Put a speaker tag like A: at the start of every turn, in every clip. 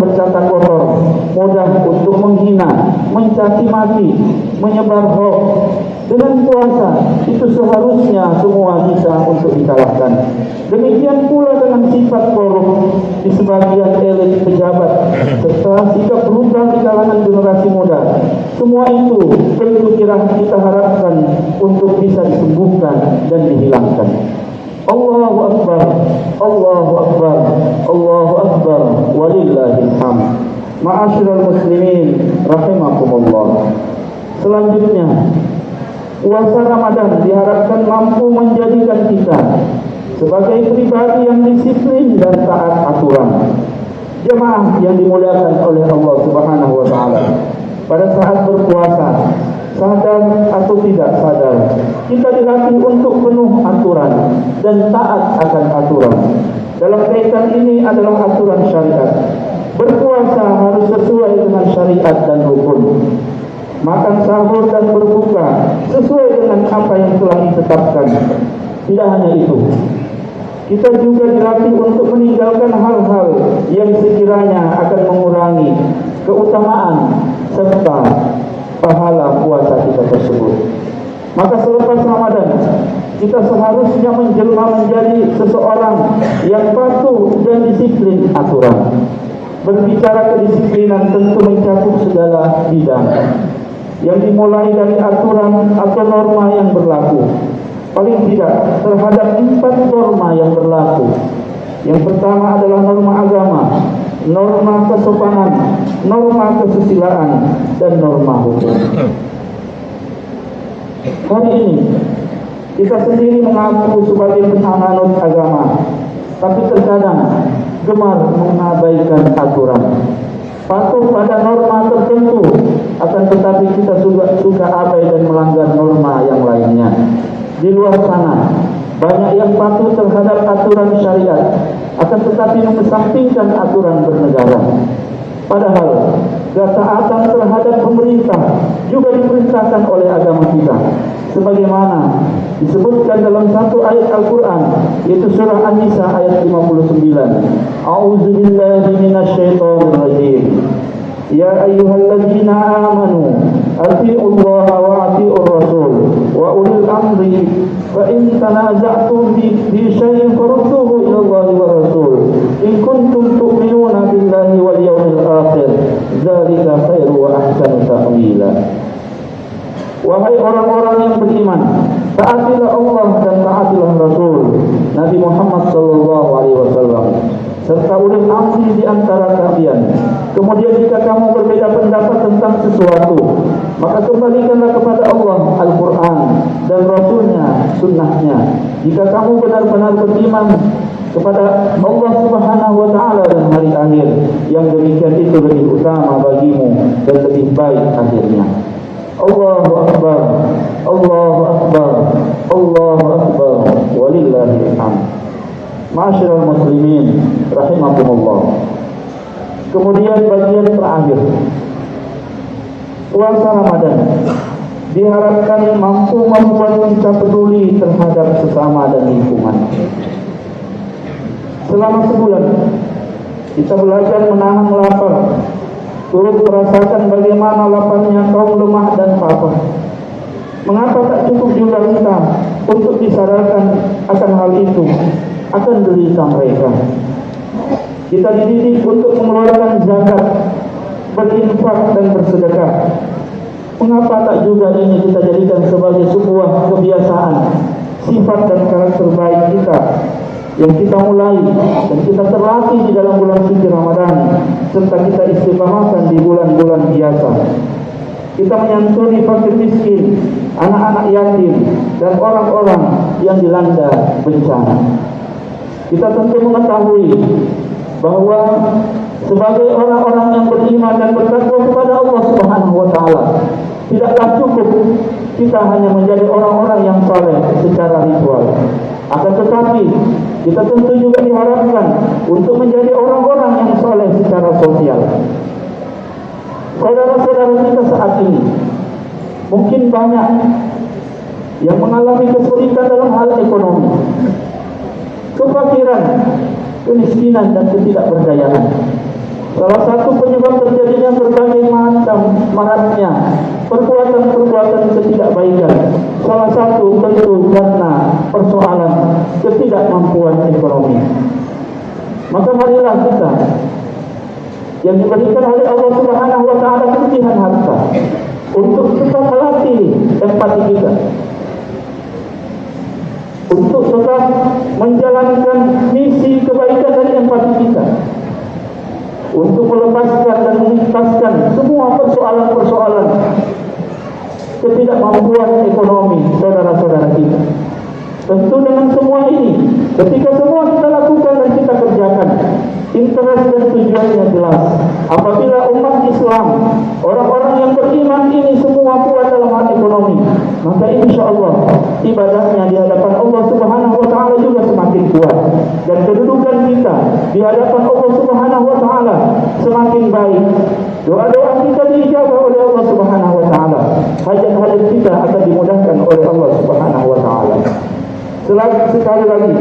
A: berkata kotor, mudah untuk menghina, mencaci maki, menyebar hoax. Dengan puasa itu seharusnya semua bisa untuk dikalahkan. Demikian pula dengan sifat korup di sebagian elit pejabat serta sikap brutal di kalangan generasi muda. Semua itu tentu kita harapkan untuk bisa disembuhkan dan dihilangkan. Allahu Akbar, Allahu Akbar, Allahu Akbar, walillahil hamd. Ma'asyiral muslimin rahimakumullah. Selanjutnya, puasa Ramadan diharapkan mampu menjadikan kita sebagai pribadi yang disiplin dan taat aturan. Jemaah yang dimuliakan oleh Allah Subhanahu wa taala, pada saat berpuasa, sadar atau tidak sadar, kita dilatih untuk penuh aturan dan taat akan aturan. Dalam kaitan ini adalah aturan syariat. Berpuasa harus sesuai dengan syariat dan hukum. Makan sahur dan berbuka sesuai dengan apa yang telah ditetapkan. Tidak hanya itu, kita juga dilatih untuk meninggalkan hal-hal yang sekiranya akan mengurangi keutamaan serta pahala puasa kita tersebut. Maka selepas Ramadan, kita seharusnya menjelma menjadi seseorang yang patuh dan disiplin aturan. Berbicara kedisiplinan tentu mencakup segala bidang, yang dimulai dari aturan atau norma yang berlaku. Paling tidak terhadap 4 norma yang berlaku. Yang pertama adalah norma agama, norma kesopanan, norma kesusilaan, dan norma hukum. Hari ini kita sendiri mengaku sebagai penganut agama, tapi terkadang gemar mengabaikan aturan, patuh pada norma tertentu, akan tetapi kita suka abai dan melanggar norma yang lainnya. Di luar sana banyak yang patuh terhadap aturan syariat, akan tetapi mengesampingkan aturan bernegara. Padahal ketaatan terhadap pemerintah juga diperintahkan oleh agama kita, sebagaimana disebutkan dalam satu ayat Al-Quran, yaitu surah An-Nisa ayat 59. A'udzubillahi minasyaitonir rajim. Ya ayyuhalladzina amanu atii'ullaha wa atii'ur rasul wa ulil amri fa in tanaza'tum fi syai'in farudduhu ila Allahi wa rasul in kuntum tu'minuna billahi wal yawmil akhir dzalika khairu wa ahsanu ta'wila. Wahai orang-orang yang beriman, taatilah Allah dan taatilah Rasul Nabi Muhammad sallallahu alaihi wasallam serta ulil amri di antara kalian. Kemudian jika kamu berbeda pendapat tentang sesuatu, maka kembalikanlah kepada Allah Al-Quran dan Rasulnya, sunnahnya. Jika kamu benar-benar beriman kepada Allah Subhanahu wa ta'ala dan hari akhir, yang demikian itu lebih utama bagimu dan lebih baik akhirnya. Allahu Akbar, Allahu Akbar, Allahu Akbar, walillahil hamd. Ma'asyiral muslimin rahimakumullah. Kemudian bagian terakhir, puasa Ramadan diharapkan mampu membuat kita peduli terhadap sesama dan lingkungan. Selama sebulan kita belajar menahan lapar, turut merasakan bagaimana laparnya kaum lemah dan papa. Mengapa tak cukup juga kita untuk disadarkan akan hal itu, akan derita mereka? Kita dididik untuk mengeluarkan zakat, berinfak dan bersedekah. Mengapa tak juga ini kita jadikan sebagai sebuah kebiasaan, sifat dan karakter baik kita yang kita mulai dan kita terlatih di dalam bulan suci Ramadan, serta kita istiqamahkan di bulan-bulan biasa. Kita menyantuni fakir miskin, anak-anak yatim, dan orang-orang yang dilanda bencana. Kita tentu mengetahui bahwa sebagai orang-orang yang beriman dan bertakwa kepada Allah Subhanahu wa ta'ala, tidaklah cukup kita hanya menjadi orang-orang yang saleh secara ritual. Akan tetapi kita tentu juga diharapkan untuk menjadi orang-orang yang saleh secara sosial. Saudara-saudara kita saat ini mungkin banyak yang mengalami kesulitan dalam hal ekonomi, kefakiran, kemiskinan dan ketidakberdayaan. Salah satu penyebab terjadinya berbagai macam maraknya perbuatan-perbuatan ketidakbaikan, salah satu tentu karena persoalan ketidakmampuan ekonomi. Maka marilah kita yang diberikan oleh Allah Subhanahu wa taala kelebihan harta untuk tetap melatih empati kita, untuk tetap menjalankan misi kebaikan dari empati kita, untuk melepaskan dan menuntaskan semua persoalan-persoalan ketidakmampuan ekonomi saudara-saudara kita. Tentu dengan semua ini, ketika semua kita lakukan dan kita kerjakan, interest dan tujuannya jelas. Apabila umat Islam, orang-orang yang beriman ini semua kuat dalam hal ekonomi, maka insya-Allah ibadahnya di hadapan Allah Subhanahu wa taala juga semakin kuat, dan kedudukan kita di hadapan Allah Subhanahu wa taala semakin baik. Doa-doa kita diijabah oleh Allah Subhanahu wa taala. Hajat-hajat kita akan dimudahkan oleh Allah Subhanahu wa taala. Sekali lagi,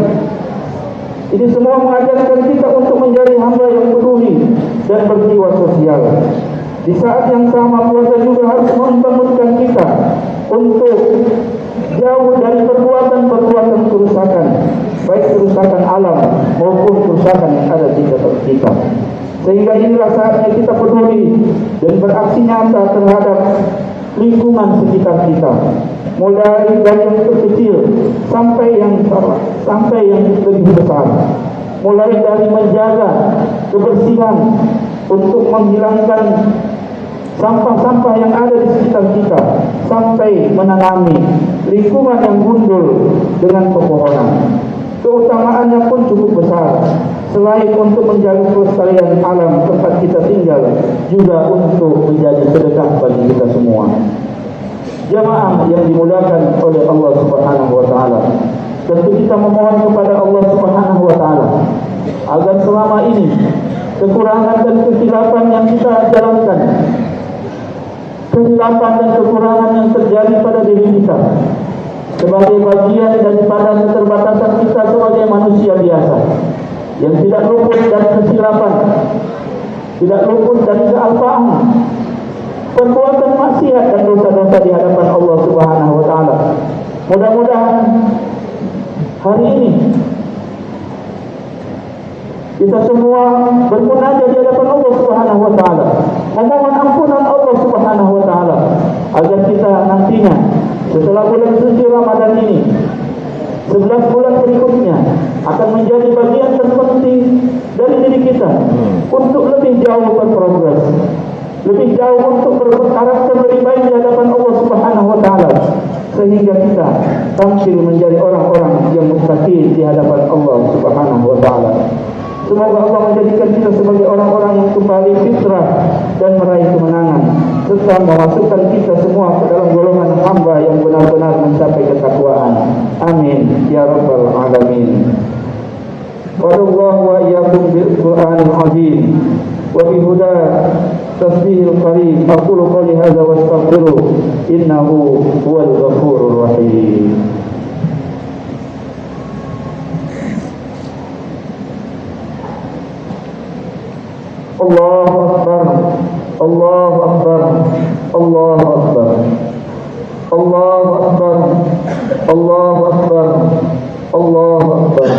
A: ini semua mengajarkan kita untuk menjadi hamba yang peduli dan berjiwa sosial. Di saat yang sama puasa juga harus membangunkan kita untuk jauh dari perbuatan-perbuatan kerusakan, baik kerusakan alam maupun kerusakan yang ada di sekitar kita. Sehingga inilah saatnya kita peduli dan beraksi nyata terhadap lingkungan sekitar kita, mulai dari yang terkecil sampai yang lebih besar, mulai dari menjaga kebersihan untuk menghilangkan sampah-sampah yang ada di sekitar kita, sampai menanami lingkungan yang gundul dengan pepohonan. Keutamaannya pun cukup besar. Selain untuk menjaga kelestarian alam tempat kita tinggal, juga untuk menjadi sedekah bagi kita semua. Jamaah yang dimuliakan oleh Allah Subhanahu wa taala, tentu kita memohon kepada Allah Subhanahu wa taala agar selama ini kekurangan dan kesilapan yang kita jalankan, kesilapan dan kekurangan yang terjadi pada diri kita sebagai bagian daripada keterbatasan kita sebagai manusia biasa yang tidak luput dari kesilapan, tidak luput dari kealpaan, perbuatan maksiat dan dosa-dosa di hadapan Allah Subhanahu wa taala. Mudah-mudahan hari ini kita semua bermunajat di hadapan Allah Subhanahu wa taala, memohon ampunan Allah Subhanahu wa taala agar kita nantinya setelah bulan suci Ramadan ini, 11 bulan berikutnya akan menjadi bagian terpenting dari diri kita untuk lebih jauh berprogres, lebih jauh untuk berkarakter lebih baik di hadapan Allah Subhanahu wa taala, sehingga kita tampil menjadi orang-orang yang muttaqin di hadapan Allah Subhanahu wa taala. Semoga Allah menjadikan kita sebagai orang-orang yang kembali fitrah dan meraih kemenangan, serta memasukkan kita semua ke dalam golongan hamba yang benar-benar mencapai ketakwaan. Amin ya rabbal alamin. Wallahu wa iyyakum bil Qur'anil azim wa bi huda tasbihil qareeb. Aqulu qawli hadza wa astaghfiru innahu huwal ghafurur rahim. Allahu akbar, Allahu akbar, Allahu akbar, Allahu akbar, Allahu akbar, Allahu akbar,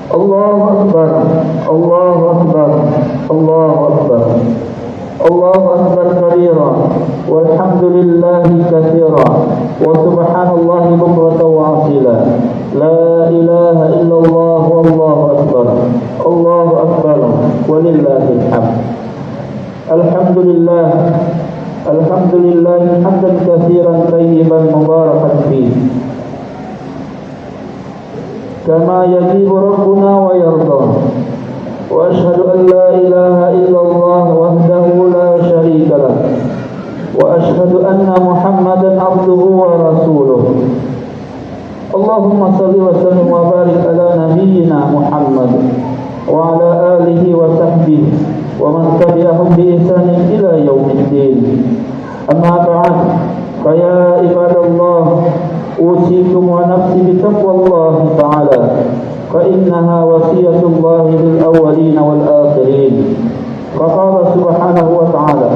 A: Allahu akbar, Allahu akbar, Allahu akbar, Allahu akbar kabira, walhamdulillahi katsira, wa subhanallahi bukratan wa asila. La ilaha illallah wallahu akbar, Allahu akbar, walillahil hamd. Alhamdulillah, alhamdulillah hamdan katsiran tayyiban mubarakan fihi, kama yajibu rabbuna wa yarda. Wa ashhadu an la ilaha illallah wahdahu la syarika lah, wa ashhadu anna Muhammadan abduhu wa rasuluh. Allahumma salli wa sallim wa barik ala nabiyyina Muhammad wa ala alihi wa sahbihi wa man tabi'ahum bi ihsanin ila yaumiddin. Amma ba'd, fa ya ibadallah, usikum wa nafsi bi taqwallahi ta'ala, fa innaha wasiyatul lahi lil awwalin wal akhirin. فقال سبحانه وتعالى: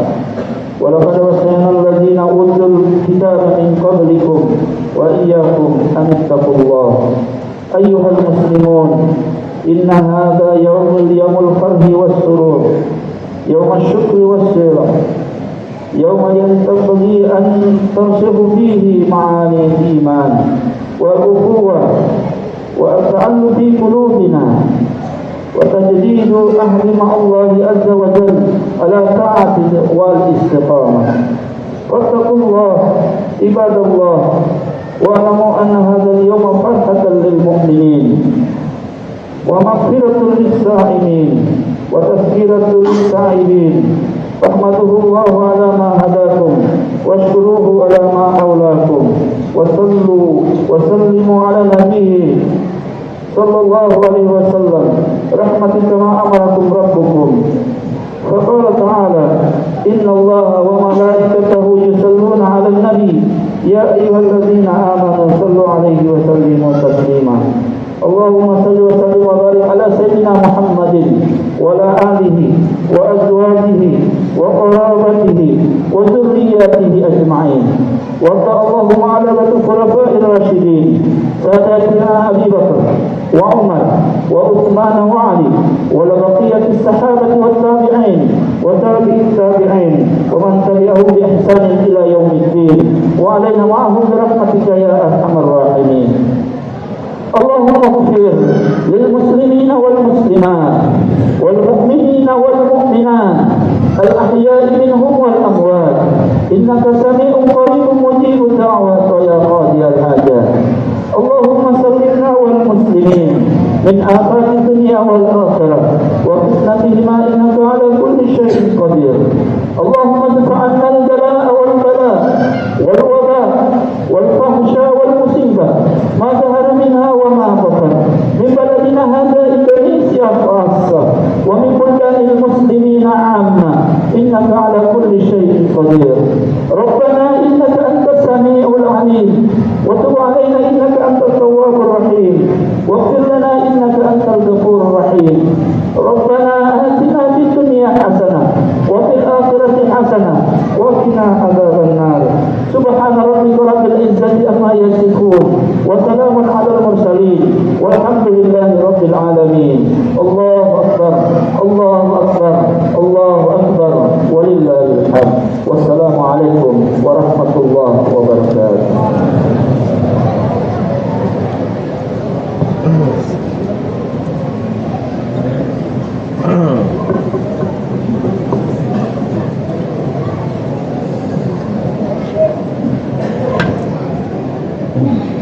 A: ولقد وصينا الذين أوتوا الكتاب من قبلكم وإياكم أن اتقوا الله. أيها المسلمون، إن هذا يوم الفرح والسرور، يوم الشكر والسيرة، يوم ينبغي أن ترسخ فيه معاني الإيمان والأخوة والتألف في قلوبنا وتجديد أهل مع الله عز وجل على طاعة والاستقامة. فاتقوا الله عباد الله، واعلموا أن هذا اليوم فرحة للمؤمنين ومغفرة للصائمين وتذكرة للتائبين. فاحمده الله على ما هداكم واشكروه على ما أولاكم، وصلوا وسلموا على نبيه صلى الله عليه وسلم رحمة كما أمركم ربكم. فقال تعالى: إن الله وملائكته يصلون على النبي يا أيها الذين آمنوا صلوا عليه وسلموا تسليما. اللهم صل وسلم وبارك على سيدنا محمد وعلى آله وأزواجه وقرابته وذرياته أجمعين. وارض اللهم على الخلفاء الراشدين ساداتنا أبي بكر وعمر وعثمان وعلي ولبقية الصحابة والتابعين وتابع التابعين ومن تبعهم بإحسان إلى يوم الدين، وعلينا معهم برحمتك يا أرحم الراحمين. اللهم اغفر للمسلمين والمسلمات والمؤمنين والمؤمنات الأحياء منهم والأموات، إنك سميع قريب مجيب الدعوات يا قاضي الحاجات. اللهم سلمنا والمسلمين من آفات الدنيا والآخرة وفتنتهما إنك على كل شيء قدير. اللهم ادفع عنا البلاء والبلاء والوباء والفحشاء والمصيبة ما ظهر منها وما بطن من بلدنا هذا إندونيسيا خاصة ومن بلدان المسلمين عامة، إنك على كل شيء قدير. ربنا إنك أنت السميع العليم، وتب علينا إنك أنت التواب الرحيم، واغفر لنا إنك أنت الغفور الرحيم. ربنا آتنا في الدنيا حسنة وفي الآخرة حسنة وقنا عذاب النار. سبحان ربك رب العزة عما يصفون وسلام على المرسلين والحمد لله رب العالمين. الله أكبر الله أكبر الله أكبر ولله الحمد. والسلام عليكم ورحمة الله وبركاته.
B: Hmm.